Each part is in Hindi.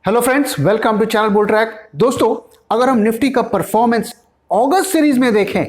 Hello friends, welcome to channel bull track. दोस्तों, अगर हम निफ्टी का परफॉर्मेंस अगस्त सीरीज में देखें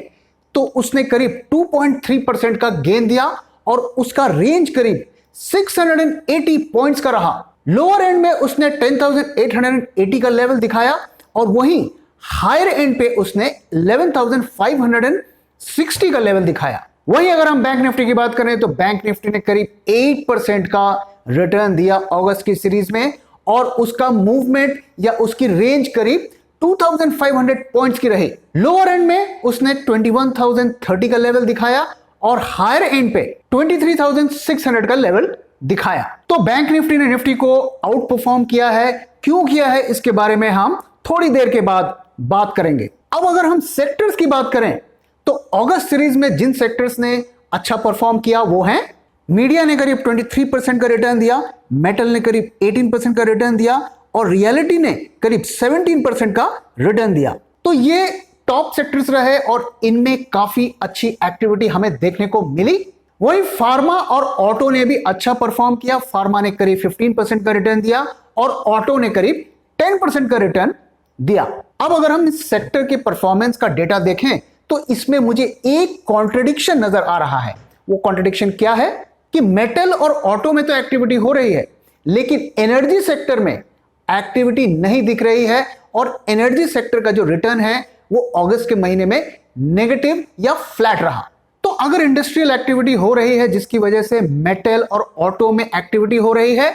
तो उसने करीब 2.3% का गेन दिया और उसका रेंज करीब 680 पॉइंट्स का रहा। लोअर एंड में उसने 10,880 का लेवल दिखाया और वहीं हायर एंड पे उसने 11,560 का लेवल दिखाया। वहीं अगर हम बैंक निफ्टी की बात करें तो बैंक निफ्टी ने करीब 8% का रिटर्न दिया अगस्त की सीरीज में और उसका मूवमेंट या उसकी रेंज करीब 2,500 पॉइंट्स की रही। लोअर एंड में उसने 21,030 का लेवल दिखाया और हायर एंड पे 23,600 का लेवल दिखाया। तो बैंक निफ्टी ने निफ्टी को आउट परफॉर्म किया है। क्यों किया है इसके बारे में हम थोड़ी देर के बाद बात करेंगे। अब अगर हम सेक्टर्स की बात करें तो अगस्त सीरीज में जिन सेक्टर्स ने अच्छा परफॉर्म किया वो हैं मीडिया ने करीब 23% का रिटर्न दिया, मेटल ने करीब 18% का रिटर्न दिया और रियलिटी ने करीब 17% का रिटर्न दिया। तो ये टॉप सेक्टर्स रहे और इनमें काफी अच्छी एक्टिविटी हमें देखने को मिली। वहीं फार्मा और ऑटो ने भी अच्छा परफॉर्म किया। फार्मा ने करीब 15% का रिटर्न दिया और ऑटो ने करीब 10% का रिटर्न दिया। अब अगर हम इस सेक्टर के परफॉर्मेंस का डेटा देखें तो इसमें मुझे एक कॉन्ट्रडिक्शन नजर आ रहा है। वो कॉन्ट्रडिक्शन क्या है कि मेटल और ऑटो में तो एक्टिविटी हो रही है लेकिन एनर्जी सेक्टर में एक्टिविटी नहीं दिख रही है और एनर्जी सेक्टर का जो रिटर्न है वो अगस्त के महीने में नेगेटिव या फ्लैट रहा। तो अगर इंडस्ट्रियल एक्टिविटी हो रही है जिसकी वजह से मेटल और ऑटो में एक्टिविटी हो रही है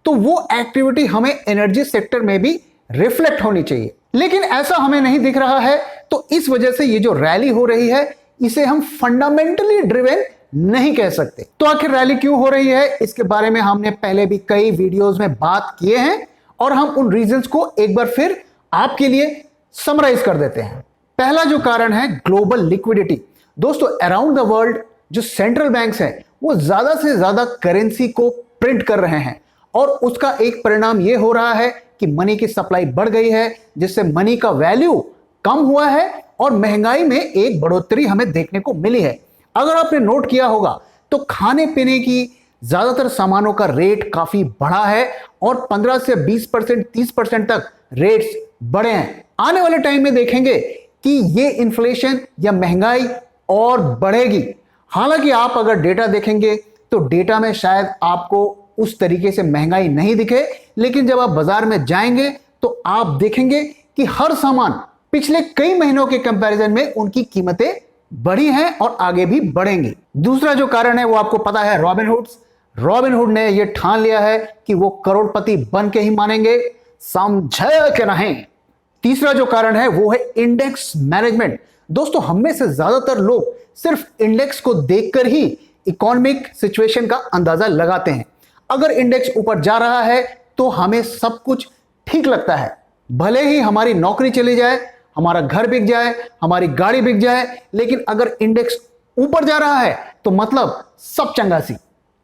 तो वो एक्टिविटी हमें एनर्जी सेक्टर में भी रिफ्लेक्ट होनी चाहिए, लेकिन ऐसा हमें नहीं दिख रहा है। तो इस वजह से ये जो रैली हो रही है इसे हम फंडामेंटली ड्रिवन नहीं कह सकते। तो आखिर रैली क्यों हो रही है इसके बारे में हमने पहले भी कई वीडियोस में बात किए हैं और हम उन रीजंस को एक बार फिर आपके लिए समराइज कर देते हैं। पहला जो कारण है ग्लोबल लिक्विडिटी। दोस्तों, अराउंड द वर्ल्ड जो सेंट्रल बैंक्स हैं वो ज्यादा से ज्यादा करेंसी को प्रिंट कर रहे हैं और उसका एक परिणाम यह हो रहा है कि मनी की सप्लाई बढ़ गई है जिससे मनी का वैल्यू कम हुआ है और महंगाई में एक बढ़ोतरी हमें देखने को मिली है। अगर आपने नोट किया होगा तो खाने पीने की ज्यादातर सामानों का रेट काफी बढ़ा है और 15 से 20%, 30% तक रेट्स बढ़े हैं। आने वाले टाइम में देखेंगे कि ये इन्फ्लेशन या महंगाई और बढ़ेगी। हालांकि आप अगर डेटा देखेंगे तो डेटा में शायद आपको उस तरीके से महंगाई नहीं दिखे, लेकिन जब आप बाजार में जाएंगे तो आप देखेंगे कि हर सामान पिछले कई महीनों के कंपैरिजन में उनकी कीमतें बढ़ी हैं और आगे भी बढ़ेंगी। दूसरा जो कारण है वो आपको पता है, रॉबिनहुड ने यह ठान लिया है कि वो करोड़पति बन के ही मानेंगे, समझे कि नहीं। तीसरा जो कारण है वो है इंडेक्स मैनेजमेंट। दोस्तों, हम में से ज्यादातर लोग सिर्फ इंडेक्स को देखकर ही इकोनॉमिक सिचुएशन का अंदाजा लगाते हैं। अगर इंडेक्स ऊपर जा रहा है तो हमें सब कुछ ठीक लगता है, भले ही हमारी नौकरी चली जाए, हमारा घर बिक जाए, हमारी गाड़ी बिक जाए, लेकिन अगर इंडेक्स ऊपर जा रहा है तो मतलब सब चंगासी।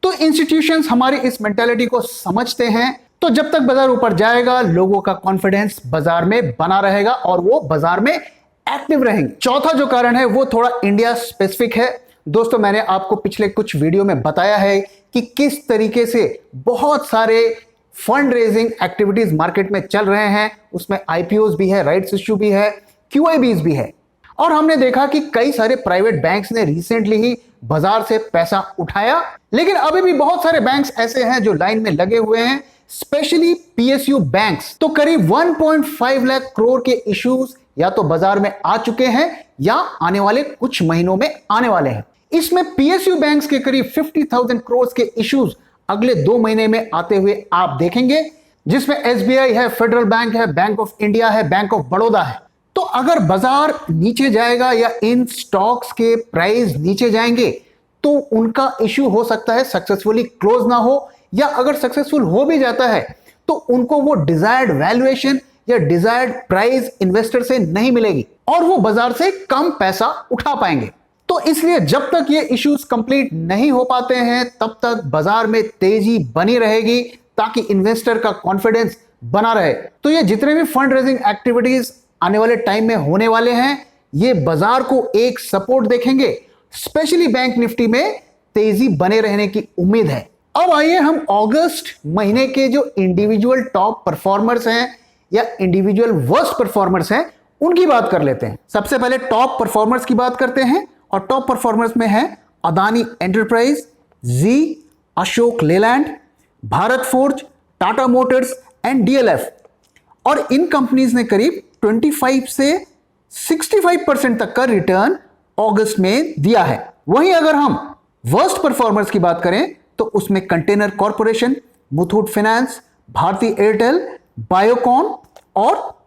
तो इंस्टीट्यूशंस हमारी इस मेंटालिटी को समझते हैं। तो जब तक बाजार ऊपर जाएगा लोगों का कॉन्फिडेंस बाजार में बना रहेगा और वो बाजार में एक्टिव रहेंगे। चौथा जो कारण है वो थोड़ा इंडिया स्पेसिफिक है। दोस्तों, मैंने आपको पिछले कुछ वीडियो में बताया है कि किस तरीके से बहुत सारे फंड रेजिंग एक्टिविटीज मार्केट में चल रहे हैं। उसमें आईपीओस भी है, राइट्स इश्यू भी है, क्यूआईबीज भी है और हमने देखा कि कई सारे प्राइवेट बैंक्स ने रिसेंटली ही बाजार से पैसा उठाया, लेकिन अभी भी बहुत सारे बैंक्स ऐसे हैं जो लाइन में लगे हुए हैं, स्पेशली पीएसयू बैंक्स। तो करीब 1.5 लाख करोड़ के इश्यूज या तो बाजार में आ चुके हैं या आने वाले कुछ महीनों में आने वाले हैं। इसमें पीएसयू बैंक्स के करीब 50,000 करोड़ के इश्यूज अगले 2 महीने में आते हुए आप देखेंगे, जिसमें एसबीआई है, फेडरल बैंक है, बैंक ऑफ इंडिया है, बैंक ऑफ बड़ौदा है। तो अगर बाजार नीचे जाएगा या इन स्टॉक्स के प्राइस नीचे जाएंगे तो उनका इश्यू हो सकता है सक्सेसफुली क्लोज ना हो, या अगर सक्सेसफुल हो भी जाता है तो उनको वो डिजायर्ड वैल्यूएशन या डिजायर्ड प्राइस इन्वेस्टर से नहीं मिलेगी और वो बाजार से कम पैसा उठा पाएंगे। तो इसलिए जब तक ये इश्यूज कंप्लीट नहीं हो पाते हैं तब तक बाजार में तेजी बनी रहेगी ताकि इन्वेस्टर का कॉन्फिडेंस बना रहे। तो ये जितने भी फंड रेजिंग एक्टिविटीज आने वाले टाइम में होने वाले हैं ये बाजार को एक सपोर्ट देखेंगे। स्पेशली बैंक निफ्टी में तेजी बने रहने की उम्मीद है। अब आइए हम अगस्त महीने के जो इंडिविजुअल टॉप परफॉर्मर्स हैं या इंडिविजुअल वर्स्ट परफॉर्मर्स हैं उनकी बात कर लेते हैं। सबसे पहले टॉप परफॉर्मर्स की बात करते हैं और टॉप परफॉर्मर्स में है अदानी एंटरप्राइज, जी, अशोक लेलैंड, भारत फोर्ज, टाटा मोटर्स एंड डीएलएफ। और इन कंपनीज ने करीब 25 से 65% तक का रिटर्न अगस्त में दिया है। वहीं अगर हम वर्स्ट परफॉर्मर्स की बात करें तो उसमें कंटेनर कॉर्पोरेशन, मुथूट फाइनेंस, भारती एयरटेल, बायोकॉन और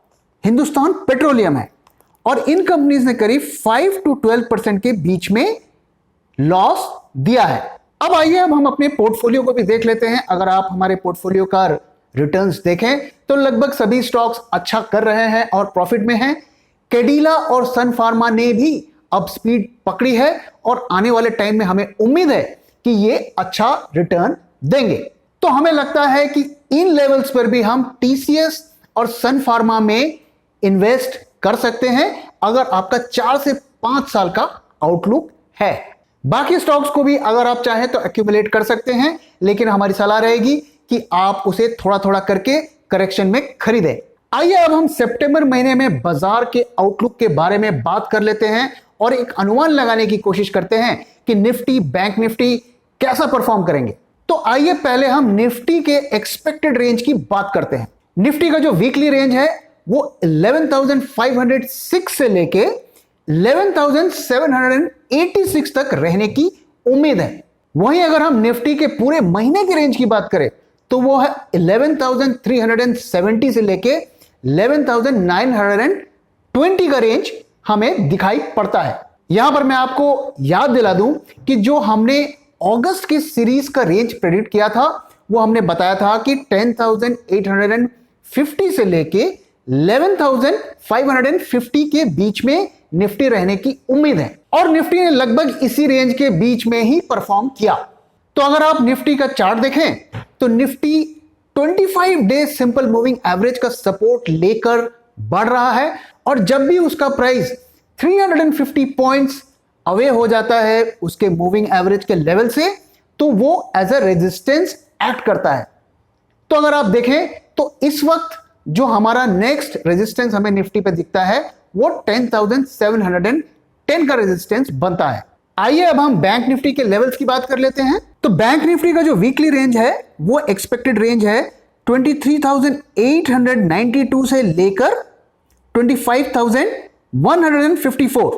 हिंदुस्तान पेट्रोलियम है। और इन कंपनीज ने करीब 5 to 12% के बीच में लॉस दिया है। अब आइए अब हम अपने पोर्टफोलियो को भी देख लेते हैं। अगर आप हमारे पोर्टफोलियो का रिटर्न्स देखें तो लगभग सभी स्टॉक्स अच्छा कर रहे हैं और प्रॉफिट में हैं। कैडिला और सन फार्मा ने भी अब स्पीड पकड़ी है और आने वाले टाइम में हमें उम्मीद है कि ये अच्छा रिटर्न देंगे। तो हमें लगता है कि इन लेवल्स पर भी हम टीसीएस और सन फार्मा में इन्वेस्ट कर सकते हैं अगर आपका 4 से 5 साल का आउटलुक है। बाकी स्टॉक्स को भी अगर आप चाहें तो एक्यूमुलेट कर सकते हैं, लेकिन हमारी सलाह रहेगी कि आप उसे थोड़ा थोड़ा करके करेक्शन में खरीदें। आइए अब हम सितंबर महीने में बाजार के आउटलुक के बारे में बात कर लेते हैं और एक अनुमान लगाने की कोशिश करते हैं कि निफ्टी, बैंक निफ्टी कैसा परफॉर्म करेंगे। तो आइए पहले हम निफ्टी के एक्सपेक्टेड रेंज की बात करते हैं। निफ्टी का जो वीकली रेंज है वो 11,506 से लेके 11,786 तक रहने की उम्मीद है। वहीं अगर हम निफ्टी के पूरे महीने की रेंज की बात करें तो वो है 11,370 से लेके 11,920 का रेंज हमें दिखाई पड़ता है। यहां पर मैं आपको याद दिला दूं कि जो हमने अगस्त की सीरीज का रेंज प्रेडिक्ट किया था वो हमने बताया था कि 10,850 से लेके 11,550 के बीच में निफ्टी रहने की उम्मीद है और निफ्टी ने लगभग इसी रेंज के बीच में ही परफॉर्म किया। तो अगर आप निफ्टी का चार्ट देखें तो Nifty 25 day simple moving average का सपोर्ट लेकर बढ़ रहा है और जब भी उसका प्राइस 350 पॉइंट्स अवे हो जाता है उसके मूविंग एवरेज के लेवल से तो वो एज अ रेजिस्टेंस एक्ट करता है। तो अगर आप देखें तो इस वक्त जो हमारा नेक्स्ट रेजिस्टेंस हमें निफ्टी पे दिखता है वो 10,710 का रेजिस्टेंस बनता है। आइए अब हम बैंक निफ्टी के लेवल्स की बात कर लेते हैं। तो बैंक निफ्टी का जो वीकली रेंज है वो एक्सपेक्टेड रेंज है 23,892 से लेकर 25,154।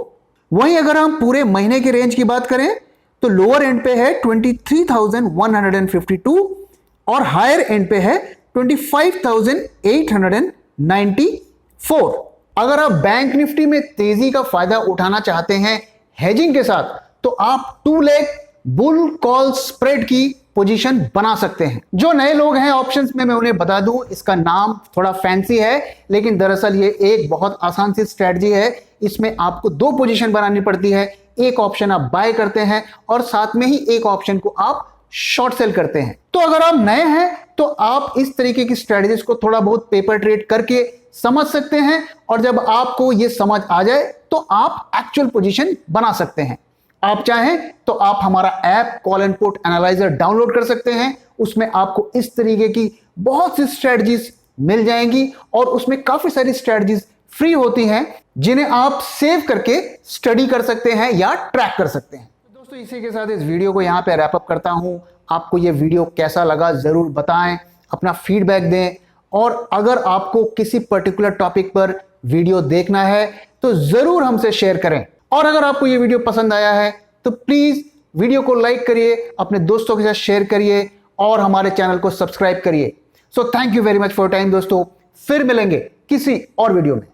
वहीं अगर हम पूरे महीने के रेंज की बात करें तो लोअर एंड पे है 23,152 और हायर एंड पे है 25,894। अगर आप बैंक निफ्टी में तेजी का फायदा उठाना चाहते हैं हेजिंग के साथ तो आप 2 लेग बुल कॉल स्प्रेड की पोजीशन बना सकते हैं। जो नए लोग हैं ऑप्शंस में मैं उन्हें बता दूं, इसका नाम थोड़ा फैंसी है लेकिन दरअसल ये एक बहुत आसान सी स्ट्रेटजी है। इसमें आपको 2 पोजीशन बनानी पड़ती है। एक ऑप्शन आप बाय करते हैं और साथ में ही एक ऑप्शन को आप शॉर्ट सेल करते हैं। तो अगर आप नए हैं तो आप इस तरीके की स्ट्रेटजीज को थोड़ा बहुत पेपर ट्रेड करके समझ सकते हैं और जब आपको ये समझ आ जाए तो आप एक्चुअल पोजीशन बना सकते हैं। आप चाहें तो आप हमारा app call and put analyser download कर सकते हैं। उसमें आपको इस तरीके की बहुत सी स्ट्रेटजीज मिल जाएंगी और उसमें काफी सारी स्ट्रेटजीज फ्री होती हैं जिन्हें आप सेव करके स्टडी कर सकते हैं या ट्रैक कर सकते हैं। तो दोस्तों इसी के साथ इस वीडियो को यहाँ पे रैप अप करता हूँ। आपको ये वीडियो कैसा लगा जरूर बताएं, अपना फीडबैक दें और अगर आपको किसी पर्टिकुलर टॉपिक पर वीडियो देखना है तो जरूर हमसे शेयर करें। और अगर आपको ये वीडियो पसंद आया है तो प्लीज वीडियो को लाइक करिए, अपने दोस्तों के साथ शेयर करिए और हमारे चैनल को सब्सक्राइब करिए। So thank you very much for time दोस्तों। फिर मिलेंगे किसी और वीडियो में।